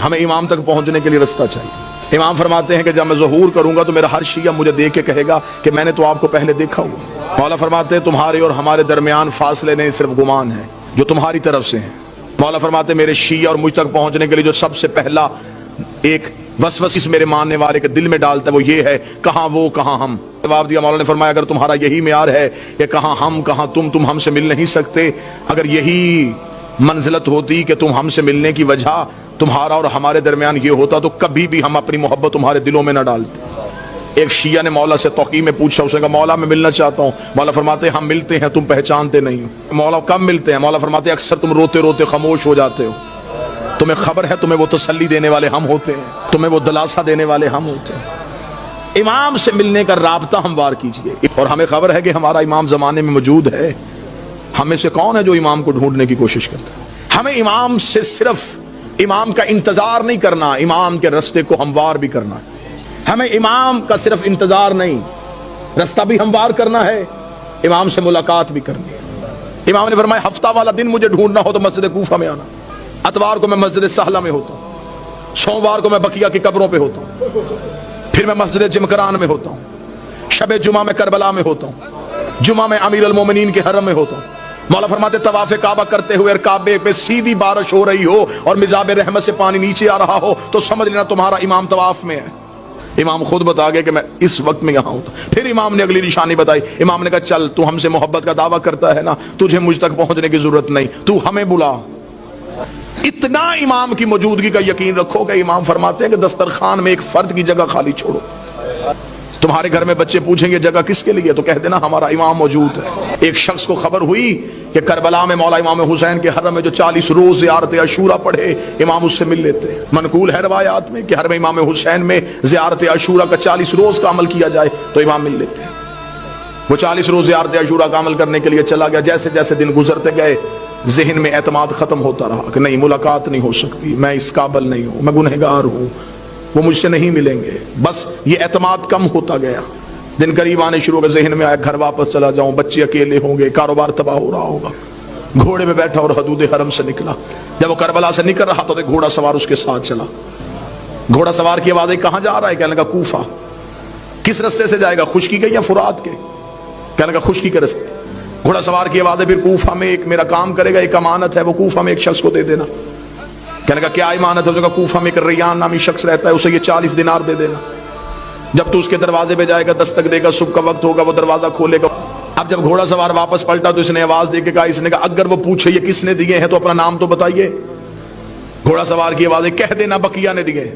ہمیں امام تک پہنچنے کے لیے رستہ چاہیے۔ امام فرماتے ہیں کہ جب میں ظہور کروں گا تو میرا ہر شیعہ مجھے دیکھ کے کہے گا کہ میں نے تو آپ کو پہلے دیکھا ہوا۔ مولا فرماتے ہیں تمہارے اور ہمارے درمیان فاصلے نہیں، صرف گمان ہے جو تمہاری طرف سے ہیں۔ مولا فرماتے ہیں میرے شیعہ اور مجھ تک پہنچنے کے لیے جو سب سے پہلا ایک وسوسہ اس میرے ماننے والے کے دل میں ڈالتا ہے وہ یہ ہے، کہاں وہ کہاں ہم۔ جواب دیا مولا نے فرمایا اگر تمہارا یہی معیار ہے کہ کہاں ہم کہاں تم ہم سے مل نہیں سکتے، اگر یہی منزلت ہوتی کہ تم ہم سے ملنے کی وجہ تمہارا اور ہمارے درمیان یہ ہوتا تو کبھی بھی ہم اپنی محبت تمہارے دلوں میں نہ ڈالتے۔ ایک شیعہ نے مولا سے توقیع میں پوچھا، اس نے کہا مولا میں ملنا چاہتا ہوں۔ مولا فرماتے ہیں ہم ملتے ہیں، تم پہچانتے نہیں ہو۔ مولا کب ملتے ہیں؟ مولا فرماتے ہیں اکثر تم روتے روتے خاموش ہو جاتے ہو، تمہیں خبر ہے تمہیں وہ تسلی دینے والے ہم ہوتے ہیں، تمہیں وہ دلاسا دینے والے ہم ہوتے ہیں۔ امام سے ملنے کا رابطہ ہموار کیجئے، اور ہمیں خبر ہے کہ ہمارا امام زمانے میں موجود ہے۔ ہمیں سے کون ہے جو امام کو ڈھونڈنے کی کوشش کرتا ہے؟ ہمیں امام سے صرف امام کا انتظار نہیں کرنا، امام کے رستے کو ہموار بھی کرنا ہے۔ ہمیں امام کا صرف انتظار نہیں، رستہ بھی ہموار کرنا ہے، امام سے ملاقات بھی کرنی ہے۔ امام نے فرمایا ہفتہ والا دن مجھے ڈھونڈنا ہو تو مسجد کوفہ میں آنا، اتوار کو میں مسجد سہلہ میں ہوتا ہوں، سوموار کو میں بقیہ کی قبروں پہ ہوتا ہوں، پھر میں مسجد جمکران میں ہوتا ہوں، شب جمعہ میں کربلا میں ہوتا ہوں، جمعہ میں امیر المومنین کے حرم میں ہوتا ہوں۔ مولا فرماتے طواف کعبہ کرتے ہوئے اور کعبے پہ سیدھی بارش ہو رہی ہو اور مزاب رحمت سے پانی نیچے آ رہا ہو تو سمجھ لینا تمہارا امام طواف میں ہے۔ امام خود بتا گئے کہ میں اس وقت میں یہاں ہوتا۔ پھر امام نے اگلی نشانی بتائی، امام نے کہا چل تو ہم سے محبت کا دعویٰ کرتا ہے نا، تجھے مجھ تک پہنچنے کی ضرورت نہیں، تو ہمیں بلا۔ اتنا امام کی موجودگی کا یقین رکھو کہ امام فرماتے ہیں کہ دسترخوان میں ایک فرد کی جگہ خالی چھوڑو۔ تمہارے گھر میں بچے پوچھیں گے جگہ کس کے لیے تو کہہ دینا ہمارا امام موجود ہے۔ ایک شخص کو خبر ہوئی کہ کربلا میں مولا امام حسین کے حرم میں جو 40 روز زیارت عاشورہ پڑھے امام اس سے مل لیتے۔ منقول ہے روایات میں کہ حرم امام حسین میں زیارت عاشورہ کا 40 روز کا عمل کیا جائے تو امام مل لیتے۔ وہ 40 روز زیارت عاشورہ کا عمل کرنے کے لیے چلا گیا۔ جیسے جیسے دن گزرتے گئے ذہن میں اعتماد ختم ہوتا رہا کہ نہیں ملاقات نہیں ہو سکتی، میں اس قابل نہیں ہوں، میں گنہگار ہوں، وہ مجھ سے نہیں ملیں گے۔ بس یہ اعتماد کم ہوتا گیا، دن قریب آنے شروع ہو گئے، ذہن میں آیا گھر واپس چلا جاؤں، بچے اکیلے ہوں گے، کاروبار تباہ ہو رہا ہوگا۔ گھوڑے میں بیٹھا اور حدود حرم سے نکلا۔ جب وہ کربلا سے نکل رہا تو گھوڑا سوار اس کے ساتھ چلا۔ گھوڑا سوار کی آواز کہاں جا رہا ہے؟ کہنے لگا کوفہ۔ کس رستے سے جائے گا؟ خشکی کے یا فرات کے؟ کہنے لگا خشکی کے رستے۔ گھوڑا سوار کی آواز پھر کوفہ میں ایک میرا کام کرے گا، ایک امانت ہے، وہ کوفہ میں ایک شخص کو دے دینا۔ کہنے لگا کیا امانت ہے؟ کہا کوفہ میں ایک ریان نامی شخص رہتا ہے، اسے یہ 40 دینار دے دینا۔ جب تو اس کے دروازے پہ جائے گا، دستک دے گا، صبح کا وقت ہوگا، وہ دروازہ کھولے گا۔ اب جب گھوڑا سوار واپس پلٹا تو اس نے آواز دے کے کہا، اس نے کہا اگر وہ پوچھے یہ کس نے دیے ہیں تو اپنا نام تو بتائیے۔ گھوڑا سوار کی آواز کہہ دینا بقیہ نے دیے۔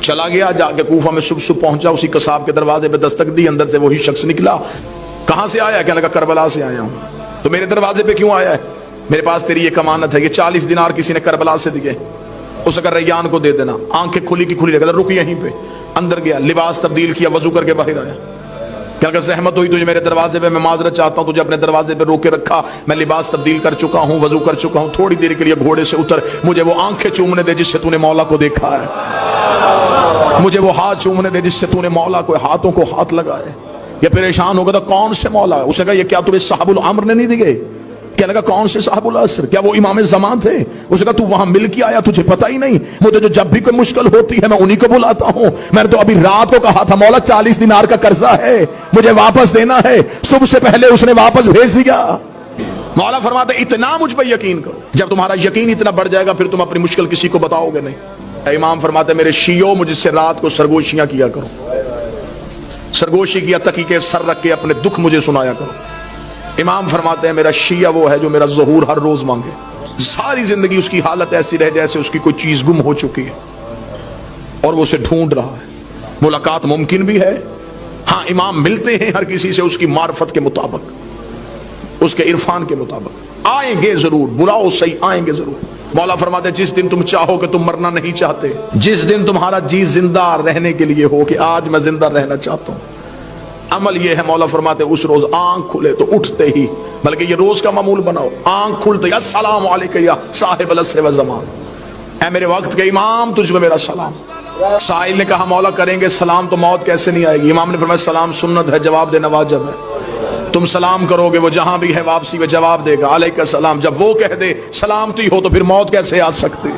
چلا گیا، جا کے کوفہ میں صبح پہنچا، اسی قصاب کے دروازے پہ دستک دی، اندر سے وہی شخص نکلا۔ کہاں سے آیا؟ کہنے لگا کربلا سے آیا ہوں۔ تو میرے دروازے پہ کیوں آیا ہے؟ میرے پاس تیری ایک امانت ہے، یہ 40 دینار کسی نے کربلا سے دیے، اس اگر ریان کو دے دینا۔ آنکھیں کھلی کی کھلی رکھ، رک یہیں پہ۔ اندر گیا، لباس تبدیل کیا، وضو کر کے باہر آیا۔ کہ اگر زحمت ہوئی تجھے میرے دروازے پہ، میں معذرت چاہتا ہوں، تجھے اپنے دروازے پہ روک کے رکھا، میں لباس تبدیل کر چکا ہوں، وضو کر چکا ہوں، تھوڑی دیر کے لیے گھوڑے سے اتر، مجھے وہ آنکھیں چومنے دے جس سے تو نے مولا کو دیکھا ہے، مجھے وہ ہاتھ چومنے دے جس سے تو نے مولا کو ہاتھوں کو ہاتھ لگائے۔ یہ پریشان ہو گیا تھا کون سے مولا؟ اس نے کہا یہ کیا تمہیں صاحب الامر نے نہیں دیے؟ کہنے لگا کون سے صاحب العصر؟ کیا وہ امام زمان تھے؟ اس نے کہا تو وہاں مل کے آیا، تجھے پتہ ہی نہیں؟ مجھے جو جب بھی کوئی مشکل ہوتی ہے میں انہی کو بلاتا ہوں۔ میں نے تو ابھی رات کو کہا تھا مولا 40 دینار کا قرضہ ہے، مجھے واپس دینا ہے، صبح سے پہلے اس نے واپس بھیج دیا۔ مولا فرماتے اتنا مجھ پہ یقین کرو، جب تمہارا یقین اتنا بڑھ جائے گا پھر تم اپنی مشکل کسی کو بتاؤ گے نہیں۔ امام فرماتے میرے شیعوں مجھ سے رات کو سرگوشیاں کیا کرو، سرگوشی کیا تکی کے سر رکھ کے اپنے دکھ مجھے سنایا کرو۔ امام فرماتے ہیں میرا شیعہ وہ ہے جو میرا ظہور ہر روز مانگے، ساری زندگی اس کی حالت ایسی رہ جیسے اس کی کوئی چیز گم ہو چکی ہے اور وہ اسے ڈھونڈ رہا ہے۔ ملاقات ممکن بھی ہے، ہاں امام ملتے ہیں ہر کسی سے اس کی معرفت کے مطابق، اس کے عرفان کے مطابق۔ آئیں گے ضرور، بلاؤ صحیح، آئیں گے ضرور۔ مولا فرماتے ہیں جس دن تم چاہو کہ تم مرنا نہیں چاہتے، جس دن تمہارا جی زندہ رہنے کے لیے ہو کہ آج میں زندہ رہنا چاہتا ہوں، عمل یہ ہے مولا فرماتے اس روز آنکھ کھلے تو اٹھتے ہی، بلکہ یہ روز کا معمول بناؤ، آنکھ کھلتے السلام علیکم یا صاحب العصر والزمان، اے میرے وقت کے امام تجھ میں میرا سلام۔ سائل نے کہا مولا کریں گے سلام تو موت کیسے نہیں آئے گی؟ امام نے فرمایا سلام سنت ہے، جواب دینا واجب ہے۔ تم سلام کرو گے وہ جہاں بھی ہے واپسی میں جواب دے گا علیکم السلام۔ جب وہ کہہ دے سلامتی ہو تو پھر موت کیسے آ سکتی؟